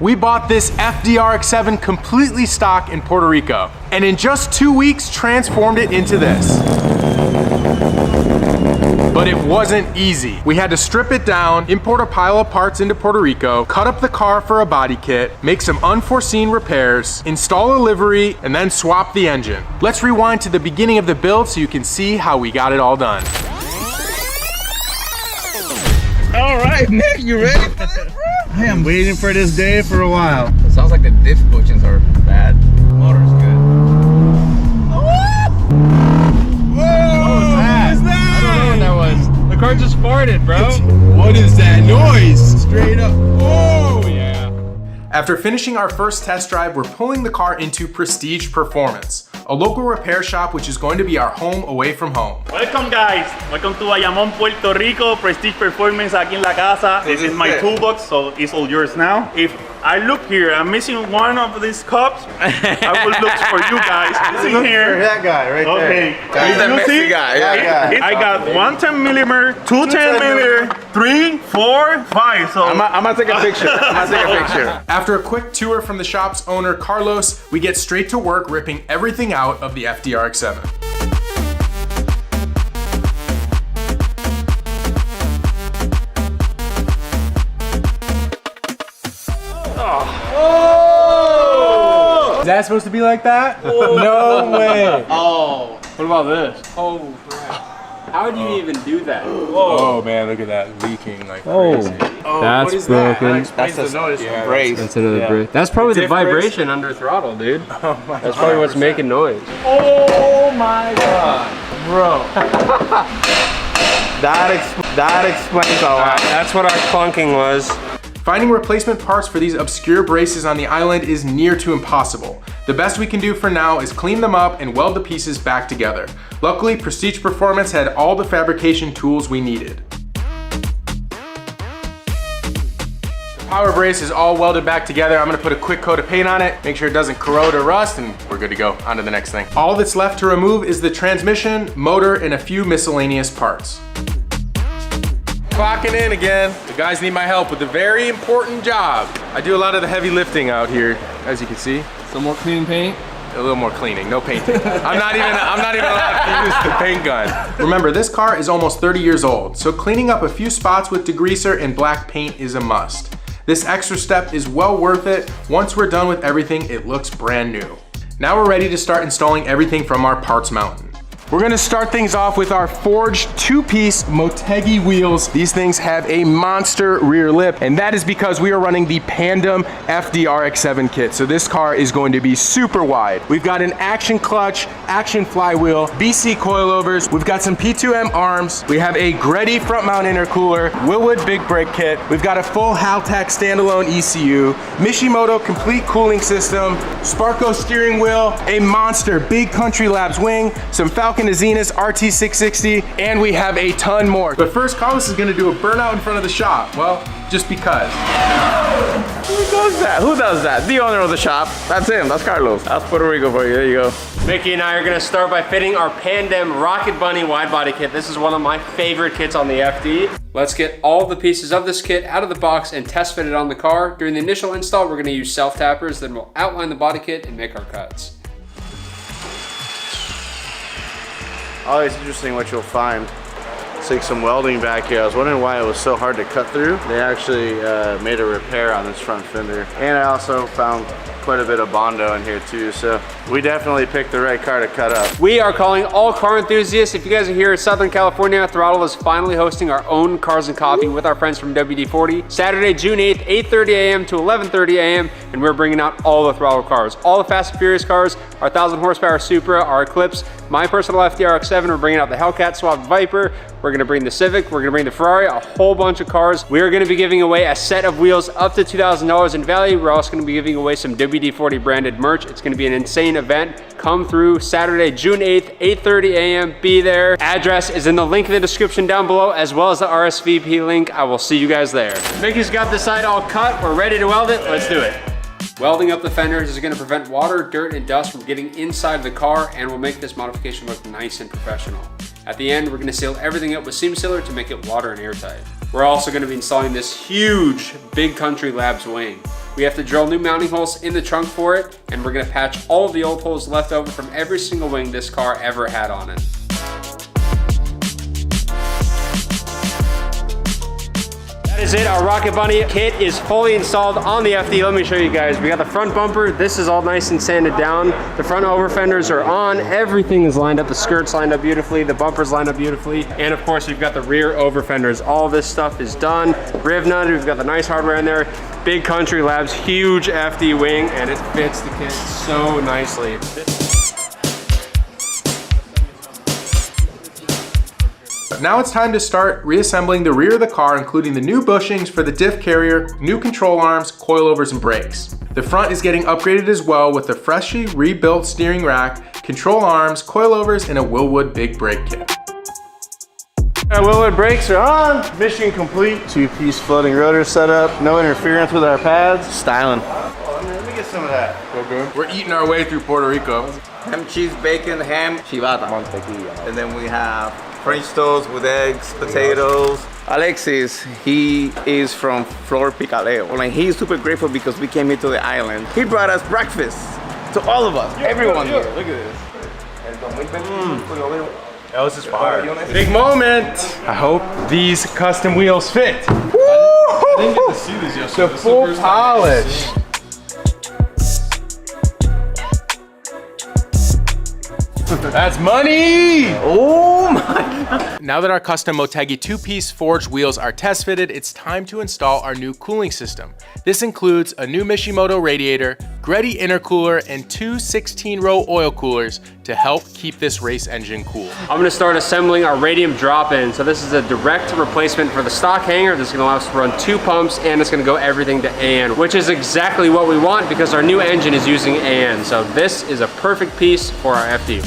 We bought this RX-7 completely stock in Puerto Rico, and in just 2 weeks transformed it into this. But it wasn't easy. We had to strip it down, import a pile of parts into Puerto Rico, cut up the car for a body kit, make some unforeseen repairs, install a livery, and then swap the engine. Let's rewind to the beginning of the build so you can see how we got it all done. All right, Nick, you ready for this, bro? I am waiting for this day for a while. It sounds like the diff bushings are bad. Motor's good. The car just farted, bro. What is that noise? Straight up. Oh, yeah. After finishing our first test drive, we're pulling the car into Prestige Performance, a local repair shop which is going to be our home away from home. Welcome guys, welcome to Bayamón, Puerto Rico, Prestige Performance aquí en la casa. This is my toolbox, so it's all yours now. If I look here, I'm missing one of these cups, I will look for you guys. It's in here. that guy right Okay. He's the messy guy. Yeah. I got one 10 millimeter, two 10 millimeter, 3, 4, 5. So I'm gonna take a picture. After a quick tour from the shop's owner, Carlos, we get straight to work ripping everything out of the RX-7. Is that supposed to be like that? No way. Oh, what about this? Oh, crap. How do you even do that? Oh man, look at that leaking like crazy. Oh, that's broken. That's the noise from brace. That's another brace. That's probably the vibration under throttle, dude. That's probably what's making noise. oh my god, bro. That explains a lot. That's what our clunking was. Finding replacement parts for these obscure braces on the island is near to impossible. The best we can do for now is clean them up and weld the pieces back together. Luckily, Prestige Performance had all the fabrication tools we needed. The power brace is all welded back together. I'm gonna put a quick coat of paint on it, make sure it doesn't corrode or rust, and we're good to go. On to the next thing. All that's left to remove is the transmission, motor, and a few miscellaneous parts. Clocking in again. The guys need my help with a very important job. I do a lot of the heavy lifting out here, as you can see. Some more clean paint. A little more cleaning, no painting. I'm not even allowed to use the paint gun. Remember, this car is almost 30 years old, so cleaning up a few spots with degreaser and black paint is a must. This extra step is well worth it. Once we're done with everything, it looks brand new. Now we're ready to start installing everything from our parts mountain. We're gonna start things off with our forged 2-piece Motegi wheels. These things have a monster rear lip, and that is because we are running the Pandem RX-7 kit. So this car is going to be super wide. We've got an action clutch, action flywheel, BC coilovers. We've got some P2M arms. We have a Greddy front mount intercooler, Willwood big brake kit. We've got a full Haltech standalone ECU, Mishimoto complete cooling system, Sparco steering wheel, a monster Big Country Labs wing, some Falcon Azenas RT660, and we have a ton more. But first, Carlos is gonna do a burnout in front of the shop. Well, just because. Who does that? Who does that? The owner of the shop. That's him. That's Carlos. That's Puerto Rico for you. There you go. Mickey and I are gonna start by fitting our Pandem Rocket Bunny wide body kit. This is one of my favorite kits on the FD. Let's get all the pieces of this kit out of the box and test fit it on the car. During the initial install, we're gonna use self-tappers, then we'll outline the body kit and make our cuts. Always interesting what you'll find. It's like some welding back here. I was wondering why it was so hard to cut through. They actually made a repair on this front fender. And I also found quite a bit of Bondo in here too, so we definitely picked the right car to cut up. We are calling all car enthusiasts. If you guys are here in Southern California, Throtl is finally hosting our own Cars and Coffee with our friends from WD-40. Saturday, June 8th, 8:30 a.m. to 11:30 a.m. and we're bringing out all the Throtl cars, all the Fast and Furious cars, our 1,000 horsepower Supra, our Eclipse, my personal RX-7. We're bringing out the Hellcat swapped Viper. We're gonna bring the Civic, we're gonna bring the Ferrari, a whole bunch of cars. We are gonna be giving away a set of wheels up to $2,000 in value. We're also gonna be giving away some WD-40 branded merch. It's gonna be an insane event. Come through Saturday, June 8th, 8:30 a.m. Be there. Address is in the link in the description down below, as well as the RSVP link. I will see you guys there. Mickey's got the side all cut. We're ready to weld it. Let's do it. Welding up the fenders is gonna prevent water, dirt, and dust from getting inside the car and will make this modification look nice and professional. At the end, we're gonna seal everything up with seam sealer to make it water and airtight. We're also gonna be installing this huge Big Country Labs wing. We have to drill new mounting holes in the trunk for it, and we're gonna patch all of the old holes left over from every single wing this car ever had on it. That is it, our Rocket Bunny kit is fully installed on the FD. Let me show you guys. We got the front bumper. This is all nice and sanded down. The front over fenders are on. Everything is lined up. The skirt's lined up beautifully. The bumper's lined up beautifully. And of course, we've got the rear over fenders. All this stuff is done. Riv nutted. We've got the nice hardware in there. Big Country Labs, huge FD wing, and it fits the kit so nicely. Now it's time to start reassembling the rear of the car, including the new bushings for the diff carrier, new control arms, coilovers, and brakes. The front is getting upgraded as well with the freshly rebuilt steering rack, control arms, coilovers, and a Willwood big brake kit. Our Willwood brakes are on. Mission complete. 2-piece floating rotor setup. No interference with our pads. Styling. Oh, let me get some of that. Okay. We're eating our way through Puerto Rico. Ham, cheese, bacon, ham, chivata. Mantequilla. And then we have French toast with eggs, potatoes. Alexis, he is from Flor Picaleo. Like, he's super grateful because we came here to the island. He brought us breakfast to all of us, everyone here. Look at this. That was just fire. Big moment. I hope these custom wheels fit. I didn't get to see these yesterday. The full polish. That's money! Oh my God. Now that our custom Motegi 2-piece forged wheels are test fitted, it's time to install our new cooling system. This includes a new Mishimoto radiator, Greddy intercooler, and two 16-row oil coolers to help keep this race engine cool. I'm gonna start assembling our radium drop-in. So this is a direct replacement for the stock hanger. This is gonna allow us to run 2 pumps, and it's gonna go everything to AN, which is exactly what we want because our new engine is using AN. So this is a perfect piece for our FD.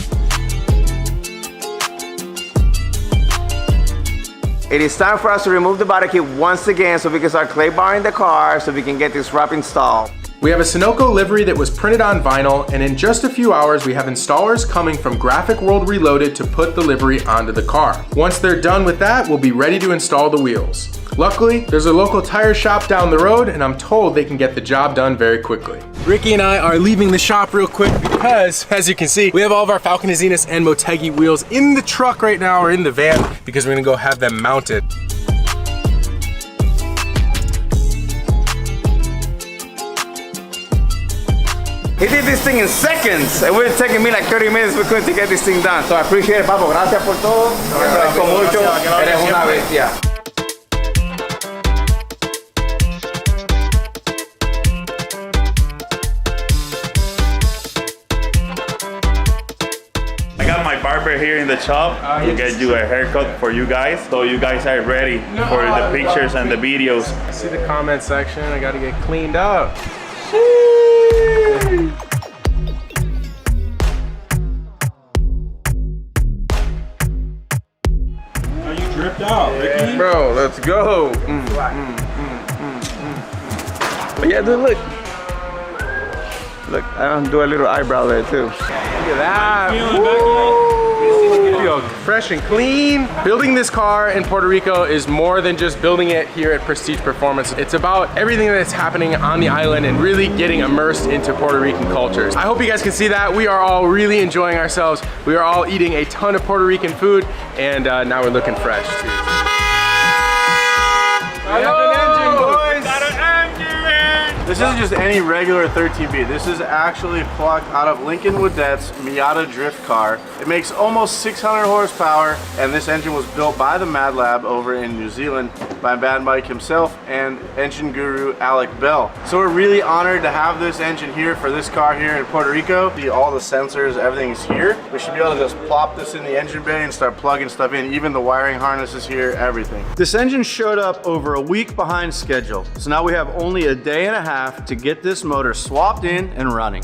It is time for us to remove the body kit once again so we can start clay barring the car so we can get this wrap installed. We have a Sunoco livery that was printed on vinyl, and in just a few hours we have installers coming from Graphic World Reloaded to put the livery onto the car. Once they're done with that, we'll be ready to install the wheels. Luckily, there's a local tire shop down the road, and I'm told they can get the job done very quickly. Ricky and I are leaving the shop real quick because, as you can see, we have all of our Falcon Azenas and Motegi wheels in the truck right now, or in the van, because we're gonna go have them mounted. He did this thing in seconds. It would have taken me like 30 minutes to get this thing done. So I appreciate it, Papo. Gracias por todo. Con mucho. Eres una bestia. I got my barber here in the shop. We'll get you a haircut for you guys, so you guys are ready for the pictures and the videos. I see the comment section. I gotta get cleaned up. Dripped out, Ricky. Bro, let's go. But yeah, dude, look. Look, I don't do a little eyebrow there too. Look at that. Feel fresh and clean. Building this car in Puerto Rico is more than just building it here at Prestige Performance. It's about everything that's happening on the island and really getting immersed into Puerto Rican cultures. I hope you guys can see that. We are all really enjoying ourselves. We are all eating a ton of Puerto Rican food, and now we're looking fresh too. This isn't just any regular 13B. This is actually plucked out of Lincoln Woodette's Miata drift car. It makes almost 600 horsepower, and this engine was built by the Mad Lab over in New Zealand by Bad Mike himself and engine guru Alec Bell. So we're really honored to have this engine here for this car here in Puerto Rico. All the sensors, everything is here. We should be able to just plop this in the engine bay and start plugging stuff in. Even the wiring harness is here, everything. This engine showed up over a week behind schedule. So now we have only a day and a half to get this motor swapped in and running.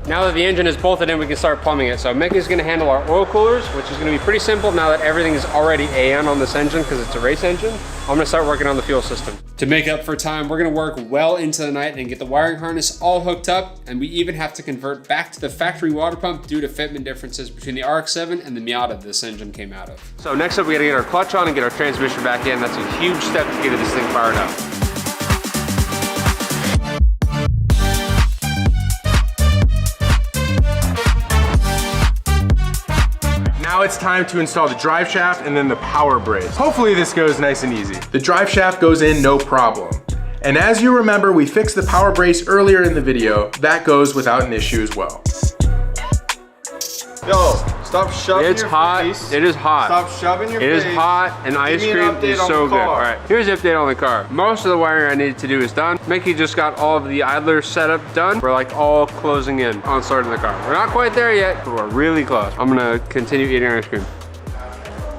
Now that the engine is bolted in, we can start plumbing it. So Mickey's gonna handle our oil coolers, which is gonna be pretty simple now that everything is already AN on this engine because it's a race engine. I'm gonna start working on the fuel system. To make up for time, we're gonna work well into the night and get the wiring harness all hooked up, and we even have to convert back to the factory water pump due to fitment differences between the RX-7 and the Miata this engine came out of. So next up, we gotta get our clutch on and get our transmission back in. That's a huge step to get this thing fired up. Now it's time to install the drive shaft and then the power brace. Hopefully this goes nice and easy. The drive shaft goes in no problem. And as you remember, we fixed the power brace earlier in the video. That goes without an issue as well. Yo, stop shoving It's your hot. face. It is hot. Stop shoving your It face. is hot, and ice Give me an cream is update on so the good. car. All right, here's the update on the car. Most of the wiring I needed to do is done. Mickey just got all of the idler setup done. We're like all closing in on starting the car. We're not quite there yet, but we're really close. I'm gonna continue eating ice cream.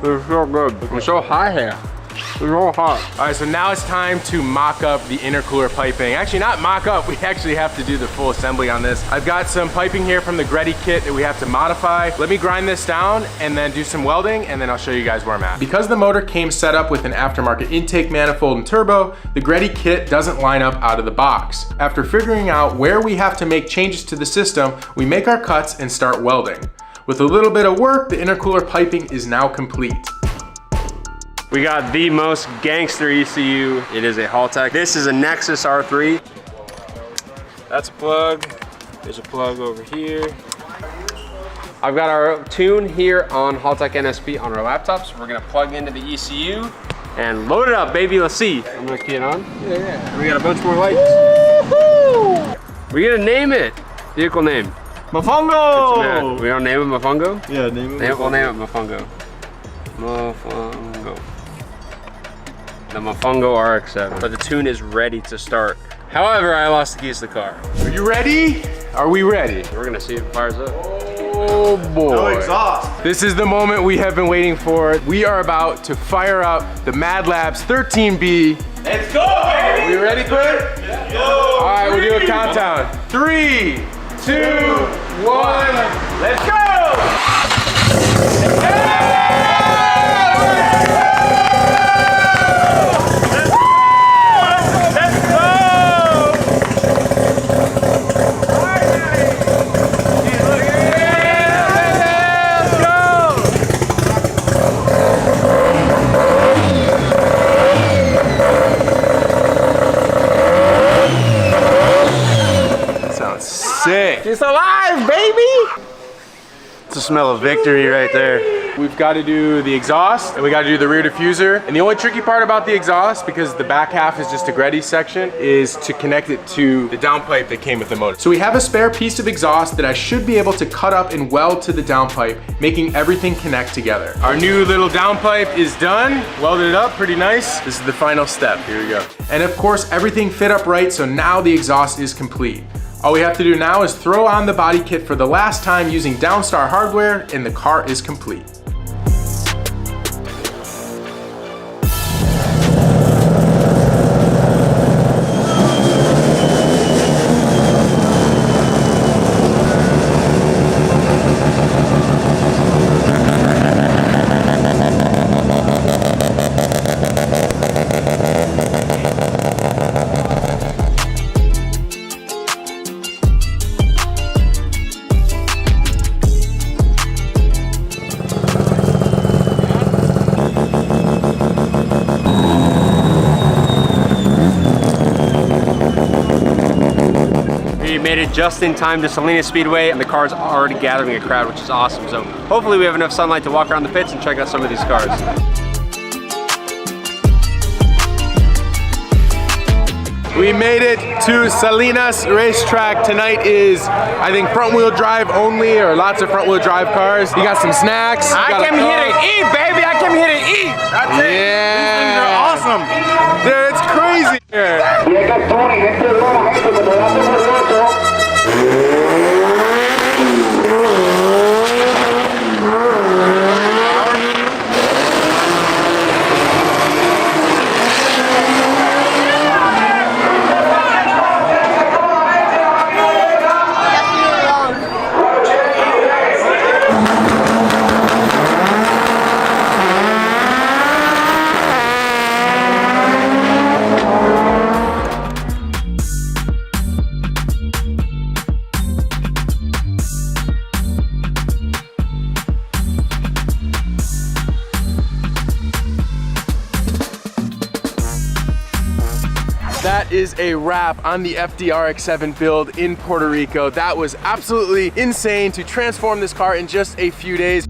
It's so good. It's so hot here. It's so hot. All right, so now it's time to mock up the intercooler piping. Actually, not mock up, we actually have to do the full assembly on this. I've got some piping here from the Greddy kit that we have to modify. Let me grind this down and then do some welding, and then I'll show you guys where I'm at. Because the motor came set up with an aftermarket intake manifold and turbo, the Greddy kit doesn't line up out of the box. After figuring out where we have to make changes to the system, we make our cuts and start welding. With a little bit of work, the intercooler piping is now complete. We got the most gangster ECU. It is a Haltech. This is a Nexus R3. That's a plug. There's a plug over here. I've got our tune here on Haltech NSP on our laptops. We're gonna plug into the ECU and load it up, baby. Let's see. I'm gonna key it on. Yeah. We got a bunch more lights. We're gonna name it. Vehicle name. Mofongo! We don't name it Mofongo? Yeah, name it. We'll name it Mofongo. Mofongo. The Mofongo RX-7. But the tune is ready to start. However, I lost the keys to the car. Are you ready? Are we ready? We're gonna see if it fires up. Oh boy. No exhaust. This is the moment we have been waiting for. We are about to fire up the Mad Labs 13B. Let's go, baby! We ready, Clint? Let's go! All right, we'll do a countdown. 3, 2, 1, let's go! Sick. She's alive, baby! It's the smell of victory right there. We've got to do the exhaust and we got to do the rear diffuser. And the only tricky part about the exhaust, because the back half is just a Greddy section, is to connect it to the downpipe that came with the motor. So we have a spare piece of exhaust that I should be able to cut up and weld to the downpipe, making everything connect together. Our new little downpipe is done, welded it up pretty nice. This is the final step, here we go. And of course, everything fit up right, so now the exhaust is complete. All we have to do now is throw on the body kit for the last time using Downstar hardware, and the car is complete. We made it just in time to Salinas Speedway, and the car's already gathering a crowd, which is awesome. So hopefully we have enough sunlight to walk around the pits and check out some of these cars. We made it to Salinas Racetrack. Tonight is, I think, front wheel drive only, or lots of front wheel drive cars. You got some snacks. I came here to eat, baby! I came here to eat! That's it! Yeah. These things are awesome! Dude, it's crazy here. that is a wrap on the FD RX-7 build in Puerto Rico. That was absolutely insane to transform this car in just a few days.